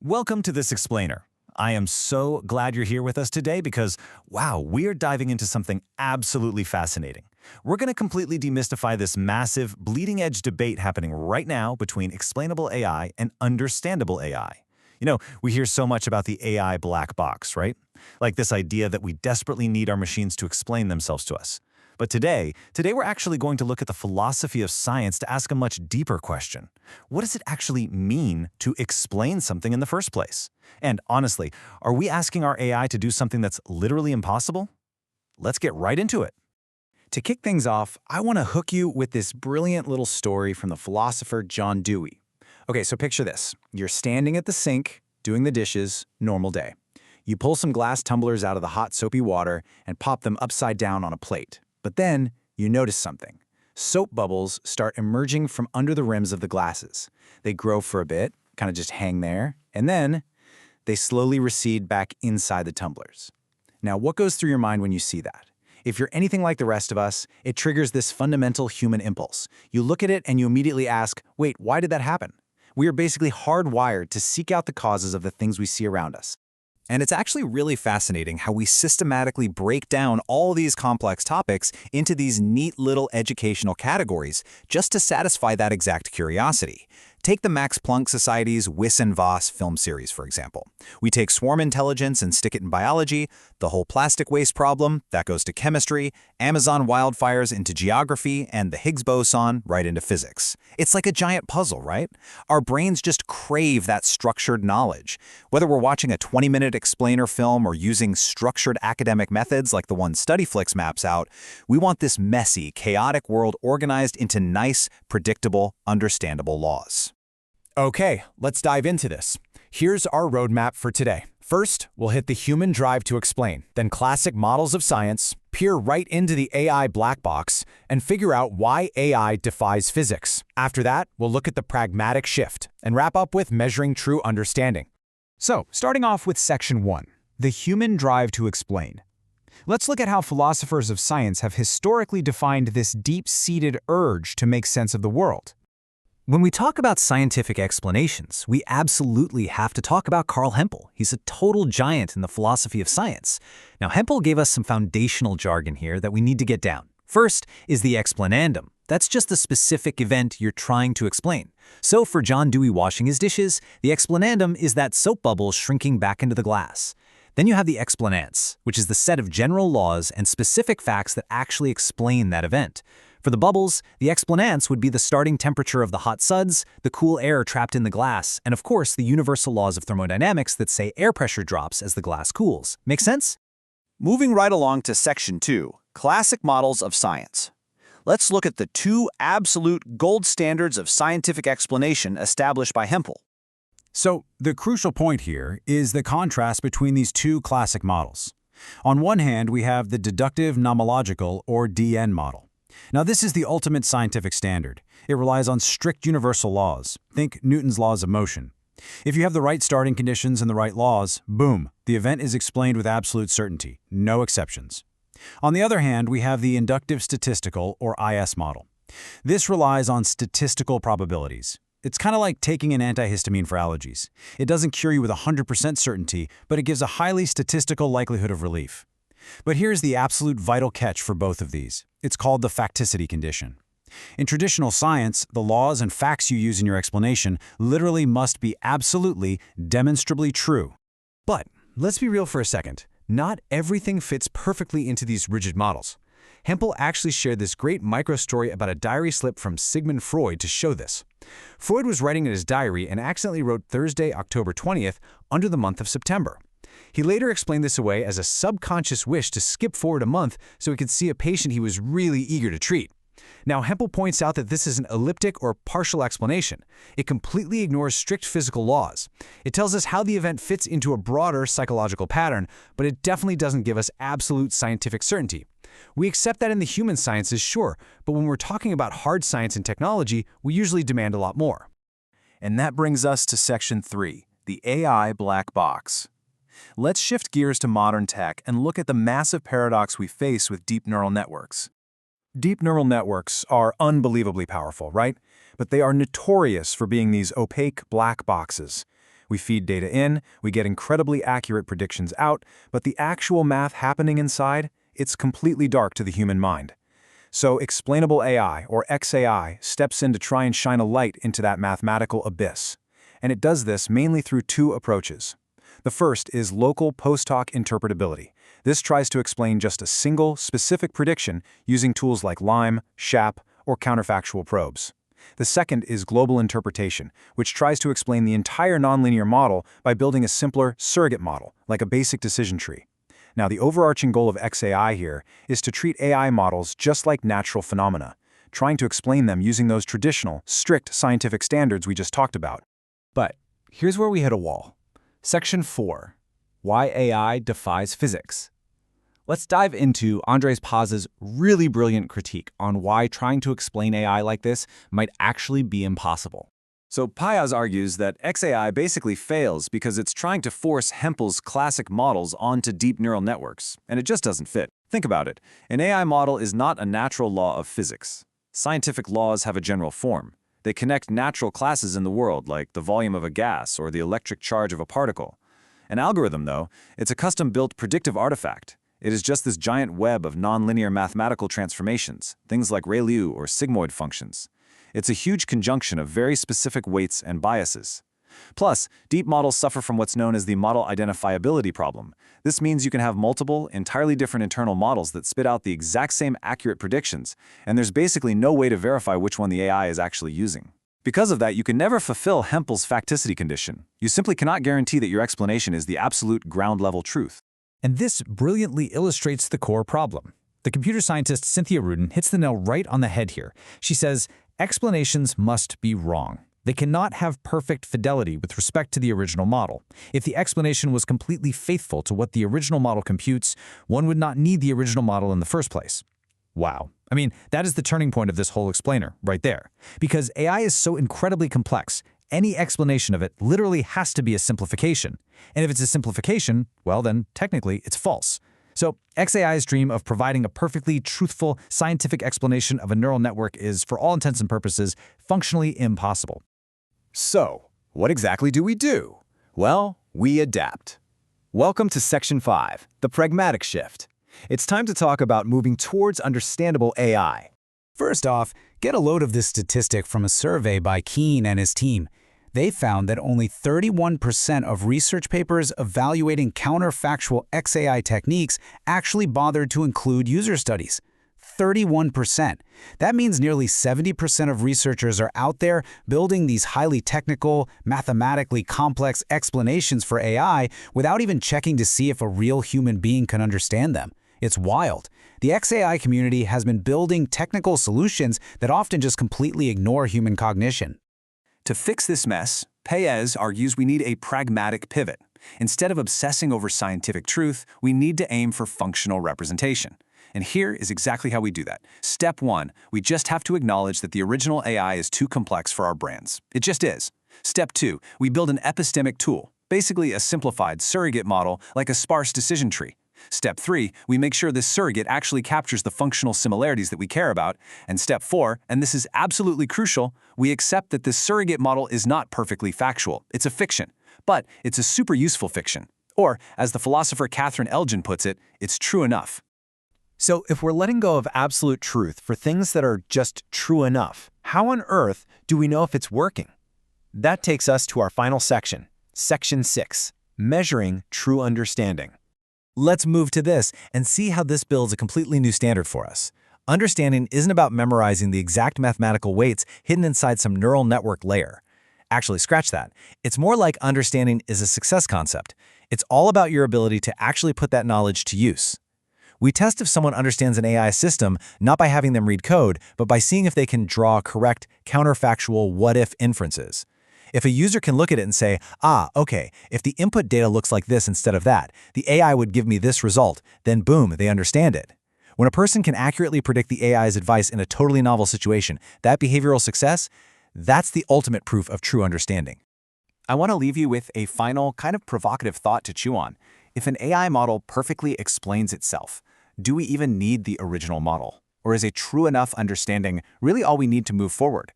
Welcome to this explainer. I am so glad you're here with us today because, wow, we are diving into something absolutely fascinating. We're going to completely demystify this massive, bleeding-edge debate happening right now between explainable AI and understandable AI. We hear so much about the AI black box, right? Like this idea that we desperately need our machines to explain themselves to us. But today we're actually going to look at the philosophy of science to ask a much deeper question. What does it actually mean to explain something in the first place? And honestly, are we asking our AI to do something that's literally impossible? Let's get right into it. To kick things off, I want to hook you with this brilliant little story from the philosopher John Dewey. Okay, so picture this. You're standing at the sink, doing the dishes, normal day. You pull some glass tumblers out of the hot soapy water and pop them upside down on a plate. But then, you notice something. Soap bubbles start emerging from under the rims of the glasses. They grow for a bit, kind of just hang there, and then they slowly recede back inside the tumblers. Now, what goes through your mind when you see that? If you're anything like the rest of us, it triggers this fundamental human impulse. You look at it and you immediately ask, wait, why did that happen? We are basically hardwired to seek out the causes of the things we see around us. And it's actually really fascinating how we systematically break down all these complex topics into these neat little educational categories just to satisfy that exact curiosity. Take the Max Planck Society's Wiss and Voss film series, for example. We take swarm intelligence and stick it in biology, the whole plastic waste problem, that goes to chemistry, Amazon wildfires into geography, and the Higgs boson right into physics. It's like a giant puzzle, right? Our brains just crave that structured knowledge. Whether we're watching a 20-minute explainer film or using structured academic methods like the one StudyFlix maps out, we want this messy, chaotic world organized into nice, predictable, understandable laws. Okay, let's dive into this. Here's our roadmap for today. First, we'll hit the human drive to explain, then classic models of science, peer right into the AI black box, and figure out why AI defies physics. After that, we'll look at the pragmatic shift and wrap up with measuring true understanding. So, starting off with Section 1, the human drive to explain. Let's look at how philosophers of science have historically defined this deep-seated urge to make sense of the world. When we talk about scientific explanations, we absolutely have to talk about Carl Hempel. He's a total giant in the philosophy of science. Now, Hempel gave us some foundational jargon here that we need to get down. First is the explanandum. That's just the specific event you're trying to explain. So for John Dewey washing his dishes, the explanandum is that soap bubble shrinking back into the glass. Then you have the explanans, which is the set of general laws and specific facts that actually explain that event. For the bubbles, the explanans would be the starting temperature of the hot suds, the cool air trapped in the glass, and of course the universal laws of thermodynamics that say air pressure drops as the glass cools. Make sense? Moving right along to Section 2, classic models of science. Let's look at the two absolute gold standards of scientific explanation established by Hempel. So, the crucial point here is the contrast between these two classic models. On one hand, we have the deductive nomological, or DN model. Now, this is the ultimate scientific standard. It relies on strict universal laws. Think Newton's laws of motion. If you have the right starting conditions and the right laws, boom, the event is explained with absolute certainty, no exceptions. On the other hand, we have the inductive statistical, or IS model. This relies on statistical probabilities. It's kind of like taking an antihistamine for allergies. It doesn't cure you with 100% certainty, but it gives a highly statistical likelihood of relief. But here's the absolute vital catch for both of these. It's called the facticity condition. In traditional science, the laws and facts you use in your explanation literally must be absolutely, demonstrably true. But let's be real for a second. Not everything fits perfectly into these rigid models. Hempel actually shared this great micro-story about a diary slip from Sigmund Freud to show this. Freud was writing in his diary and accidentally wrote Thursday, October 20th, under the month of September. He later explained this away as a subconscious wish to skip forward a month so he could see a patient he was really eager to treat. Now, Hempel points out that this is an elliptic or partial explanation. It completely ignores strict physical laws. It tells us how the event fits into a broader psychological pattern, but it definitely doesn't give us absolute scientific certainty. We accept that in the human sciences, sure, but when we're talking about hard science and technology, we usually demand a lot more. And that brings us to Section 3, the AI black box. Let's shift gears to modern tech and look at the massive paradox we face with deep neural networks. Deep neural networks are unbelievably powerful, right? But they are notorious for being these opaque black boxes. We feed data in, we get incredibly accurate predictions out, but the actual math happening inside, it's completely dark to the human mind. So explainable AI, or XAI, steps in to try and shine a light into that mathematical abyss. And it does this mainly through two approaches. The first is local post-hoc interpretability. This tries to explain just a single, specific prediction using tools like LIME, SHAP, or counterfactual probes. The second is global interpretation, which tries to explain the entire nonlinear model by building a simpler surrogate model, like a basic decision tree. Now, the overarching goal of XAI here is to treat AI models just like natural phenomena, trying to explain them using those traditional, strict scientific standards we just talked about. But here's where we hit a wall. Section 4. Why AI defies physics. Let's dive into Andres Paz's really brilliant critique on why trying to explain AI like this might actually be impossible. So Paz argues that XAI basically fails because it's trying to force Hempel's classic models onto deep neural networks, and it just doesn't fit. Think about it. An AI model is not a natural law of physics. Scientific laws have a general form. They connect natural classes in the world, like the volume of a gas or the electric charge of a particle. An algorithm, though, it's a custom-built predictive artifact. It is just this giant web of nonlinear mathematical transformations, things like ReLU or sigmoid functions. It's a huge conjunction of very specific weights and biases. Plus, deep models suffer from what's known as the model identifiability problem. This means you can have multiple, entirely different internal models that spit out the exact same accurate predictions, and there's basically no way to verify which one the AI is actually using. Because of that, you can never fulfill Hempel's facticity condition. You simply cannot guarantee that your explanation is the absolute ground-level truth. And this brilliantly illustrates the core problem. The computer scientist Cynthia Rudin hits the nail right on the head here. She says, explanations must be wrong. They cannot have perfect fidelity with respect to the original model. If the explanation was completely faithful to what the original model computes, one would not need the original model in the first place. Wow. I mean, that is the turning point of this whole explainer, right there. Because AI is so incredibly complex, any explanation of it literally has to be a simplification. And if it's a simplification, well then, technically, it's false. So XAI's dream of providing a perfectly truthful scientific explanation of a neural network is, for all intents and purposes, functionally impossible. So, what exactly do we do? Well, we adapt. Welcome to Section 5, the pragmatic shift. It's time to talk about moving towards understandable AI. First off, get a load of this statistic from a survey by Keene and his team. They found that only 31% of research papers evaluating counterfactual XAI techniques actually bothered to include user studies. 31%. That means nearly 70% of researchers are out there building these highly technical, mathematically complex explanations for AI without even checking to see if a real human being can understand them. It's wild. The XAI community has been building technical solutions that often just completely ignore human cognition. To fix this mess, Paz argues we need a pragmatic pivot. Instead of obsessing over scientific truth, we need to aim for functional representation. And here is exactly how we do that. Step 1, we just have to acknowledge that the original AI is too complex for our brands. It just is. Step 2, we build an epistemic tool, basically a simplified surrogate model like a sparse decision tree. Step 3, we make sure this surrogate actually captures the functional similarities that we care about. And step 4, and this is absolutely crucial, we accept that this surrogate model is not perfectly factual. It's a fiction, but it's a super useful fiction. Or, as the philosopher Catherine Elgin puts it, it's true enough. So if we're letting go of absolute truth for things that are just true enough, how on earth do we know if it's working? That takes us to our final section, Section 6, Measuring True Understanding. Let's move to this and see how this builds a completely new standard for us. Understanding isn't about memorizing the exact mathematical weights hidden inside some neural network layer. Actually, scratch that. It's more like understanding is a success concept. It's all about your ability to actually put that knowledge to use. We test if someone understands an AI system not by having them read code, but by seeing if they can draw correct, counterfactual what-if inferences. If a user can look at it and say, okay, if the input data looks like this instead of that, the AI would give me this result, then boom, they understand it. When a person can accurately predict the AI's advice in a totally novel situation, that behavioral success, that's the ultimate proof of true understanding. I want to leave you with a final, kind of provocative thought to chew on. If an AI model perfectly explains itself, do we even need the original model? Or is a true enough understanding really all we need to move forward?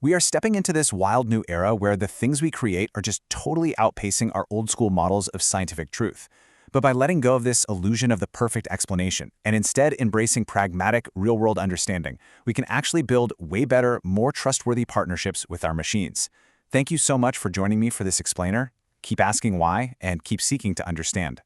We are stepping into this wild new era where the things we create are just totally outpacing our old-school models of scientific truth. But by letting go of this illusion of the perfect explanation and instead embracing pragmatic, real-world understanding, we can actually build way better, more trustworthy partnerships with our machines. Thank you so much for joining me for this explainer. Keep asking why and keep seeking to understand.